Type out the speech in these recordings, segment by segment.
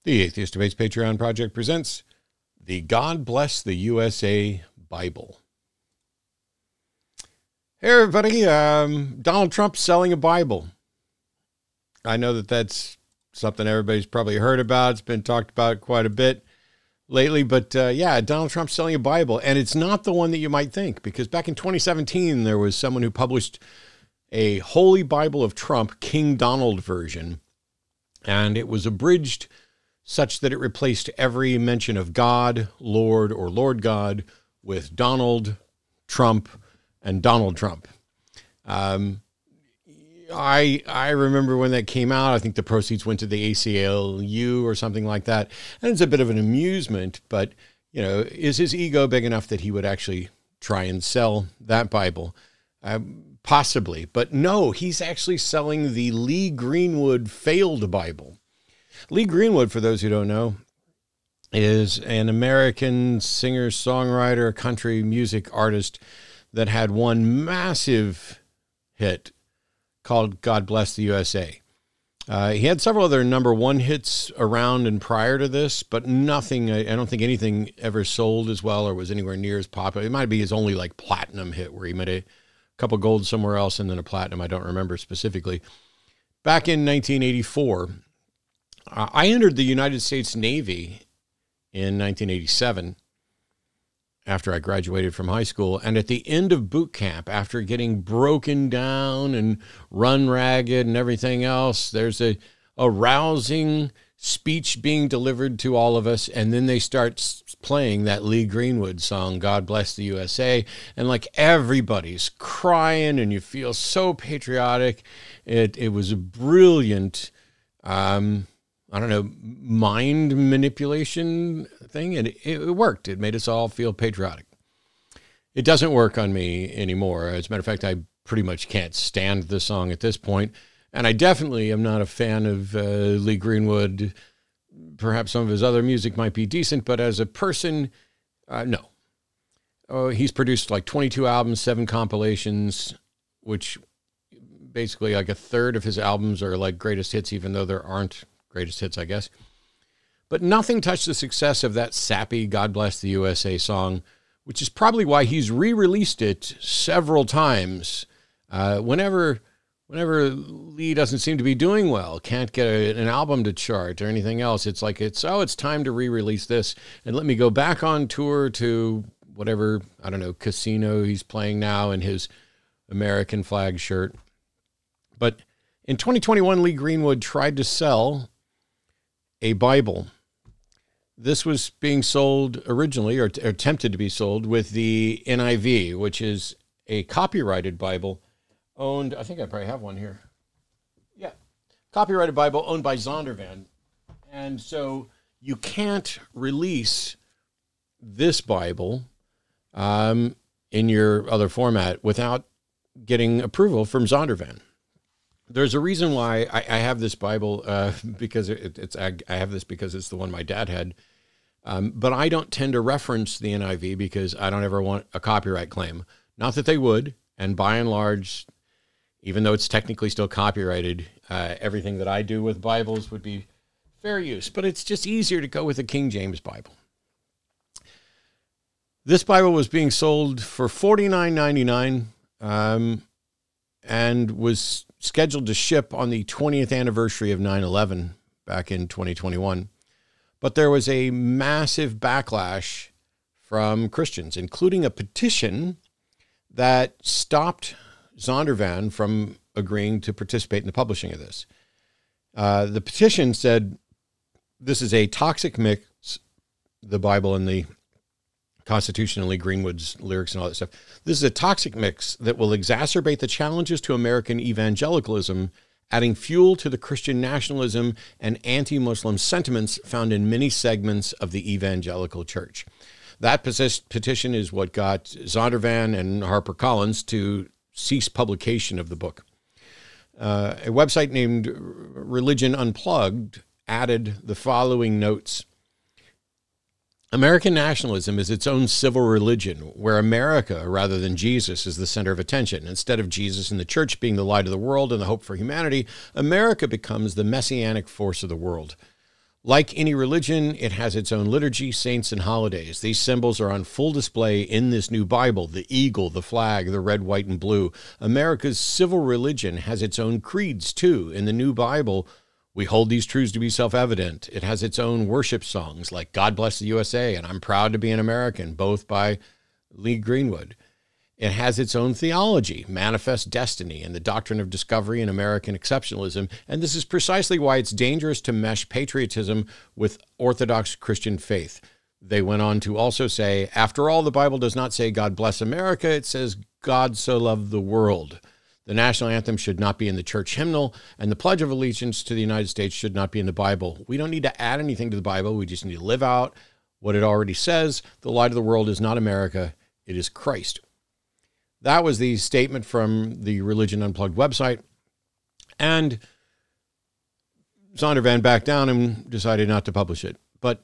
The Atheist Debates Patreon Project presents the God Bless the USA Bible. Hey everybody, Donald Trump selling a Bible. I know that that's something everybody's probably heard about. It's been talked about quite a bit lately, but yeah, Donald Trump selling a Bible. And it's not the one that you might think, because back in 2017, there was someone who published a Holy Bible of Trump, King Donald version, and it was abridged such that it replaced every mention of God, Lord, or Lord God with Donald Trump and Donald Trump. I remember when that came out. I think the proceeds went to the ACLU or something like that. And it's a bit of an amusement, but, you know, is his ego big enough that he would actually try and sell that Bible? Possibly, but no, he's actually selling the Lee Greenwood failed Bible. Lee Greenwood, for those who don't know, is an American singer-songwriter, country music artist that had one massive hit called God Bless the USA. He had several other #1 hits around and prior to this, but nothing, I don't think anything ever sold as well or was anywhere near as popular. It might be his only like platinum hit where he made a couple gold somewhere else and then a platinum. I don't remember specifically. Back in 1984, I entered the United States Navy in 1987 after I graduated from high school. And at the end of boot camp, after getting broken down and run ragged and everything else, there's a rousing speech being delivered to all of us. And then they start playing that Lee Greenwood song, God Bless the USA. And like everybody's crying and you feel so patriotic. It was a brilliant, I don't know, mind manipulation thing, and it worked. It made us all feel patriotic. It doesn't work on me anymore. As a matter of fact, I pretty much can't stand the song at this point, and I definitely am not a fan of Lee Greenwood. Perhaps some of his other music might be decent, but as a person, no. Oh, he's produced like 22 albums, 7 compilations, which basically like a third of his albums are like greatest hits, even though there aren't greatest hits, I guess. But nothing touched the success of that sappy God Bless the USA song, which is probably why he's re-released it several times. Whenever Lee doesn't seem to be doing well, can't get an album to chart or anything else, it's like, it's time to re-release this and let me go back on tour to whatever, I don't know, casino he's playing now in his American flag shirt. But in 2021, Lee Greenwood tried to sell a Bible. This was being sold originally, or attempted to be sold, with the NIV, which is a copyrighted Bible owned, I think I probably have one here. Yeah, copyrighted Bible owned by Zondervan. And so you can't release this Bible in your other format without getting approval from Zondervan. There's a reason why I have this Bible, because I have this because it's the one my dad had. But I don't tend to reference the NIV because I don't ever want a copyright claim. Not that they would, and by and large, even though it's technically still copyrighted, everything that I do with Bibles would be fair use. But it's just easier to go with the King James Bible. This Bible was being sold for $49.99 and was scheduled to ship on the 20th anniversary of 9/11 back in 2021. But there was a massive backlash from Christians, including a petition that stopped Zondervan from agreeing to participate in the publishing of this. The petition said, this is a toxic mix, the Bible and the Constitution and Lee Greenwood's lyrics and all that stuff. This is a toxic mix that will exacerbate the challenges to American evangelicalism, adding fuel to the Christian nationalism and anti-Muslim sentiments found in many segments of the evangelical church. That petition is what got Zondervan and HarperCollins to cease publication of the book. A website named Religion Unplugged added the following notes. American nationalism is its own civil religion, where America, rather than Jesus, is the center of attention. Instead of Jesus and the church being the light of the world and the hope for humanity, America becomes the messianic force of the world. Like any religion, it has its own liturgy, saints, and holidays. These symbols are on full display in this new Bible: the eagle, the flag, the red, white, and blue. America's civil religion has its own creeds, too. In the new Bible, we hold these truths to be self-evident. It has its own worship songs like God Bless the USA and I'm Proud to Be an American, both by Lee Greenwood. It has its own theology, Manifest Destiny, and the doctrine of discovery and American exceptionalism. And this is precisely why it's dangerous to mesh patriotism with Orthodox Christian faith. They went on to also say, after all, the Bible does not say God bless America. It says God so loved the world. The national anthem should not be in the church hymnal, and the Pledge of Allegiance to the United States should not be in the Bible. We don't need to add anything to the Bible. We just need to live out what it already says. The light of the world is not America. It is Christ. That was the statement from the Religion Unplugged website. And Zondervan backed down and decided not to publish it. But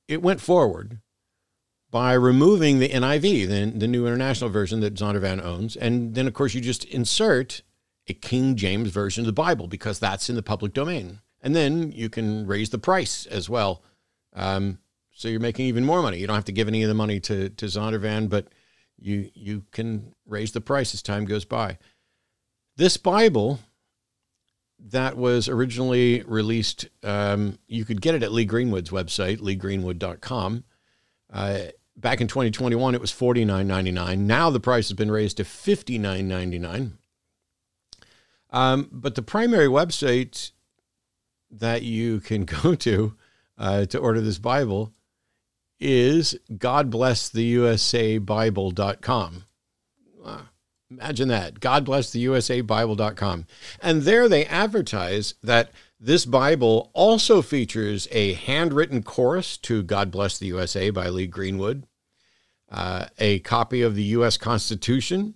it went forward by removing the NIV, the New International Version that Zondervan owns. And then, of course, you just insert a King James Version of the Bible because that's in the public domain. And then you can raise the price as well. So you're making even more money. You don't have to give any of the money to Zondervan, but you can raise the price as time goes by. This Bible that was originally released, you could get it at Lee Greenwood's website, leegreenwood.com. Back in 2021, it was $49.99. Now the price has been raised to $59.99. But the primary website that you can go to order this Bible is godblesstheusabible.com. Imagine that, godblesstheusabible.com. And there they advertise that this Bible also features a handwritten chorus to God Bless the USA by Lee Greenwood, a copy of the U.S. Constitution,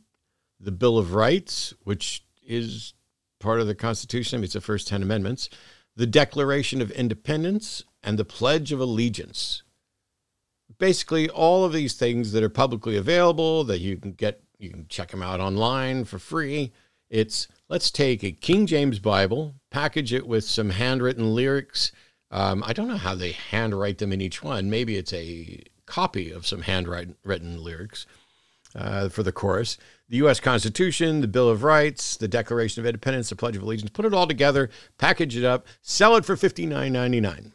the Bill of Rights, which is part of the Constitution. I mean, it's the first 10 amendments, the Declaration of Independence, and the Pledge of Allegiance. Basically, all of these things that are publicly available that you can get, you can check them out online for free. It's, let's take a King James Bible, package it with some handwritten lyrics. I don't know how they handwrite them in each one. Maybe it's a copy of some handwritten lyrics for the chorus. The U.S. Constitution, the Bill of Rights, the Declaration of Independence, the Pledge of Allegiance. Put it all together, package it up, sell it for $59.99.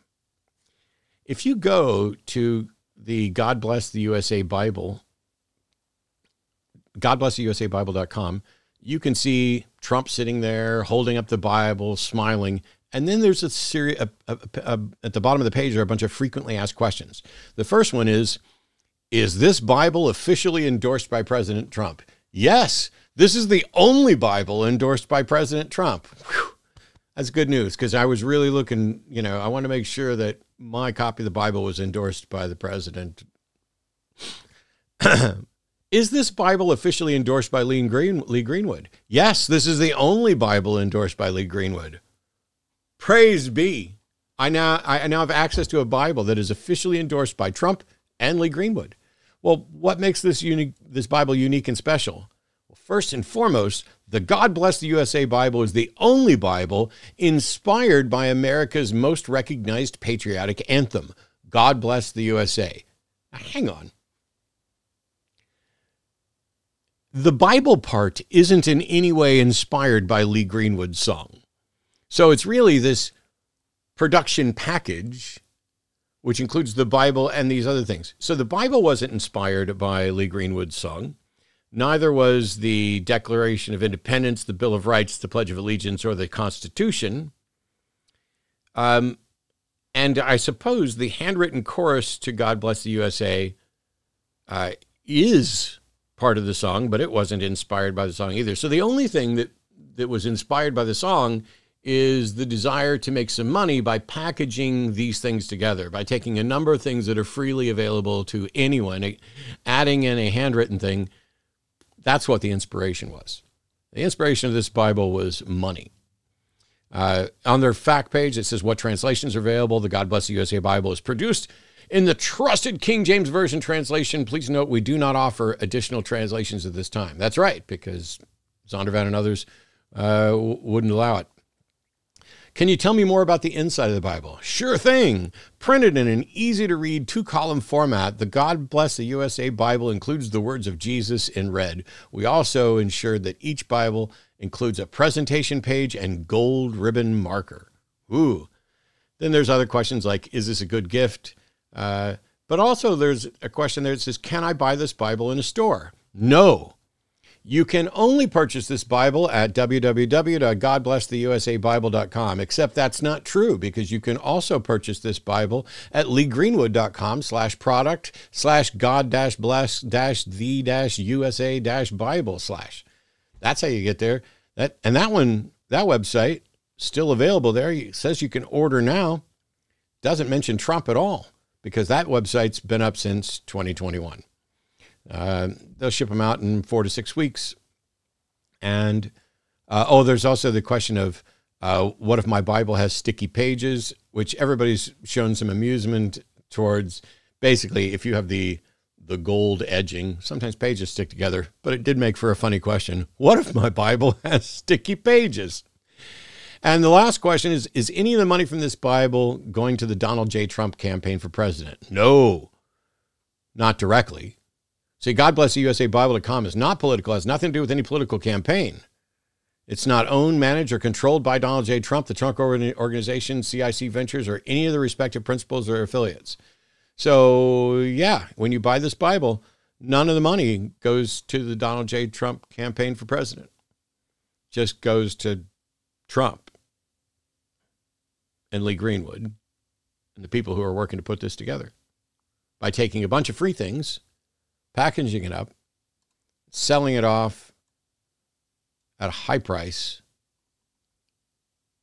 If you go to the God Bless the USA Bible, godblesstheusabible.com, you can see Trump sitting there holding up the Bible, smiling. And then there's a series, at the bottom of the page, there are a bunch of frequently asked questions. The first one is this Bible officially endorsed by President Trump? Yes, this is the only Bible endorsed by President Trump. Whew. That's good news, because I was really looking, I want to make sure that my copy of the Bible was endorsed by the president. Is this Bible officially endorsed by Lee Greenwood? Yes, this is the only Bible endorsed by Lee Greenwood. Praise be. I now have access to a Bible that is officially endorsed by Trump and Lee Greenwood. Well, what makes this Bible unique and special? Well, first and foremost, the God Bless the USA Bible is the only Bible inspired by America's most recognized patriotic anthem, God Bless the USA. Now, hang on. The Bible part isn't in any way inspired by Lee Greenwood's song. So it's really this production package, which includes the Bible and these other things. So the Bible wasn't inspired by Lee Greenwood's song. Neither was the Declaration of Independence, the Bill of Rights, the Pledge of Allegiance, or the Constitution. And I suppose the handwritten chorus to God Bless the USA is part of the song, but it wasn't inspired by the song either. So the only thing that was inspired by the song is the desire to make some money by packaging these things together, by taking a number of things that are freely available to anyone, adding in a handwritten thing. That's what the inspiration was. The inspiration of this Bible was money. On their fact page, it says what translations are available. The God Bless the USA Bible is produced in the trusted King James Version translation. Please note, we do not offer additional translations at this time. That's right, because Zondervan and others wouldn't allow it. Can you tell me more about the inside of the Bible? Sure thing. Printed in an easy-to-read 2-column format, the God Bless the USA Bible includes the words of Jesus in red. We also ensured that each Bible includes a presentation page and gold ribbon marker. Ooh. Then there's other questions like, is this a good gift? But also there's a question there that says, can I buy this Bible in a store? No. You can only purchase this Bible at www.godblesstheusabible.com, except that's not true, because you can also purchase this Bible at leegreenwood.com/product/God-bless-the-USA-Bible/. That's how you get there. That website, still available there. It says you can order now. Doesn't mention Trump at all, because that website's been up since 2021. They'll ship them out in 4 to 6 weeks. And, there's also the question of, what if my Bible has sticky pages, which everybody's shown some amusement towards. Basically, if you have the gold edging, sometimes pages stick together, but it did make for a funny question. What if my Bible has sticky pages? And the last question is any of the money from this Bible going to the Donald J. Trump campaign for president? No, not directly. See, GodBlessTheUSABible.com is not political, has nothing to do with any political campaign. It's not owned, managed, or controlled by Donald J. Trump, the Trump Organization, CIC Ventures, or any of the respective principals or affiliates. So, yeah, when you buy this Bible, none of the money goes to the Donald J. Trump campaign for president. Just goes to Trump and Lee Greenwood and the people who are working to put this together by taking a bunch of free things, packaging it up, selling it off at a high price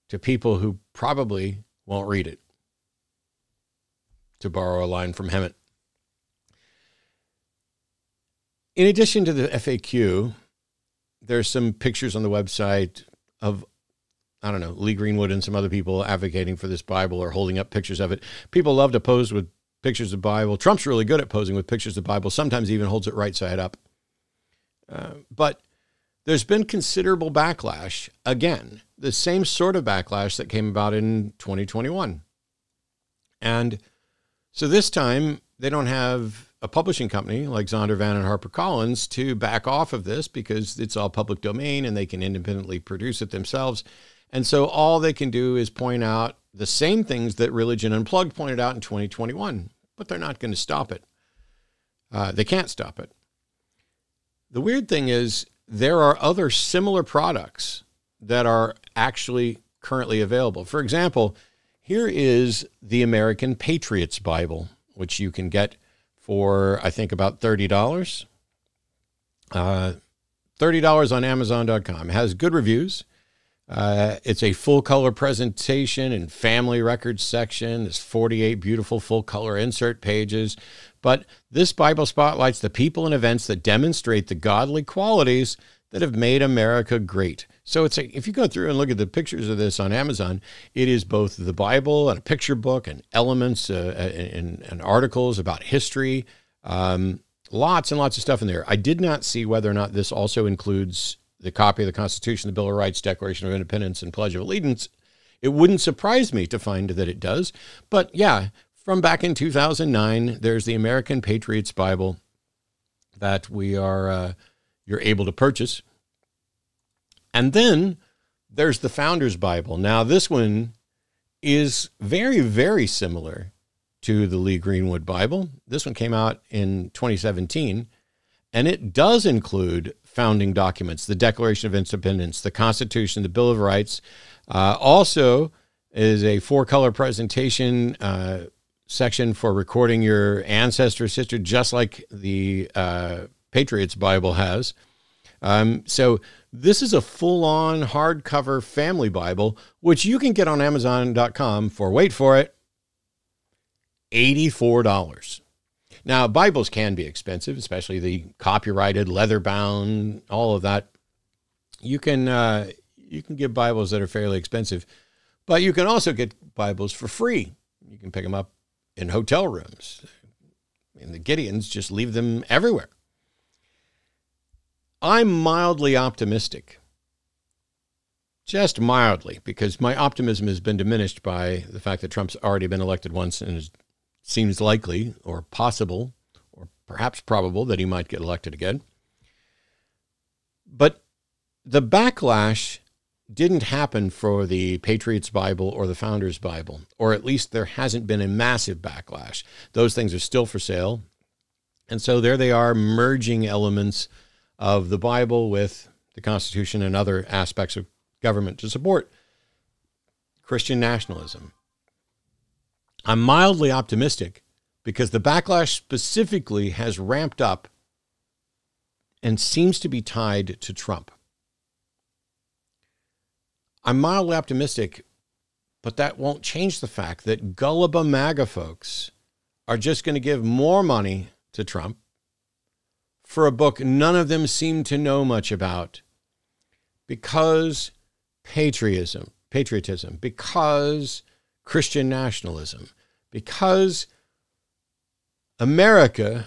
to people who probably won't read it, to borrow a line from Hemet. In addition to the FAQ, there's some pictures on the website of, Lee Greenwood and some other people advocating for this Bible or holding up pictures of it. People love to pose with pictures of the Bible. Trump's really good at posing with pictures of the Bible, sometimes even holds it right side up. But there's been considerable backlash. Again, the same sort of backlash that came about in 2021. And so this time, they don't have a publishing company like Zondervan and HarperCollins to back off of this, because it's all public domain and they can independently produce it themselves. And so all they can do is point out the same things that Religion Unplugged pointed out in 2021, but they're not going to stop it. They can't stop it. The weird thing is there are other similar products that are actually currently available. For example, here is the American Patriots Bible, which you can get for, I think, about $30. $30 on Amazon.com. It has good reviews. It's a full color presentation and family records section. There's 48 beautiful full color insert pages. But this Bible spotlights the people and events that demonstrate the godly qualities that have made America great. So if you go through and look at the pictures of this on Amazon, it is both the Bible and a picture book and elements and articles about history. Lots and lots of stuff in there. I did not see whether or not this also includes the copy of the Constitution, the Bill of Rights, Declaration of Independence, and Pledge of Allegiance. It wouldn't surprise me to find that it does. But yeah, from back in 2009, there's the American Patriots Bible that you're able to purchase. And then there's the Founders Bible. Now, this one is very, very similar to the Lee Greenwood Bible. This one came out in 2017, and it does include founding documents, the Declaration of Independence, the Constitution, the Bill of Rights. Also is a 4-color presentation section for recording your ancestors' history, just like the Patriots Bible has. So this is a full-on hardcover family Bible, which you can get on Amazon.com for, wait for it, $84. Now, Bibles can be expensive, especially the copyrighted, leather-bound, all of that. You can get Bibles that are fairly expensive, but you can also get Bibles for free. You can pick them up in hotel rooms. And the Gideons just leave them everywhere. I'm mildly optimistic Just mildly, because my optimism has been diminished by the fact that Trump's already been elected once, and it seems likely or possible or perhaps probable that he might get elected again. But the backlash didn't happen for the Patriots Bible or the Founders Bible, or at least there hasn't been a massive backlash. Those things are still for sale. And so there they are, merging elements of the Bible with the Constitution and other aspects of government to support Christian nationalism. I'm mildly optimistic because the backlash specifically has ramped up and seems to be tied to Trump. I'm mildly optimistic, but that won't change the fact that gullible MAGA folks are just going to give more money to Trump for a book none of them seem to know much about, because patriotism, because Christian nationalism, because America,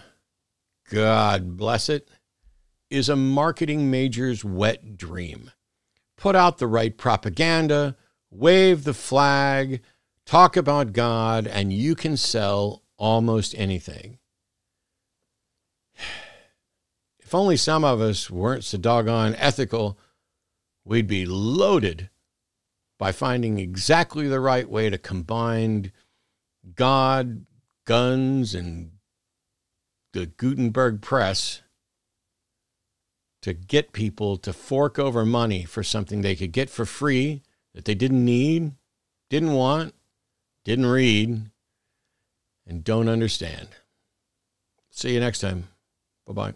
God bless it, is a marketing major's wet dream. Put out the right propaganda, wave the flag, talk about God, and you can sell almost anything. If only some of us weren't so doggone ethical, we'd be loaded by finding exactly the right way to combine God, guns, and the Gutenberg press to get people to fork over money for something they could get for free that they didn't need, didn't want, didn't read, and don't understand. See you next time. Bye-bye.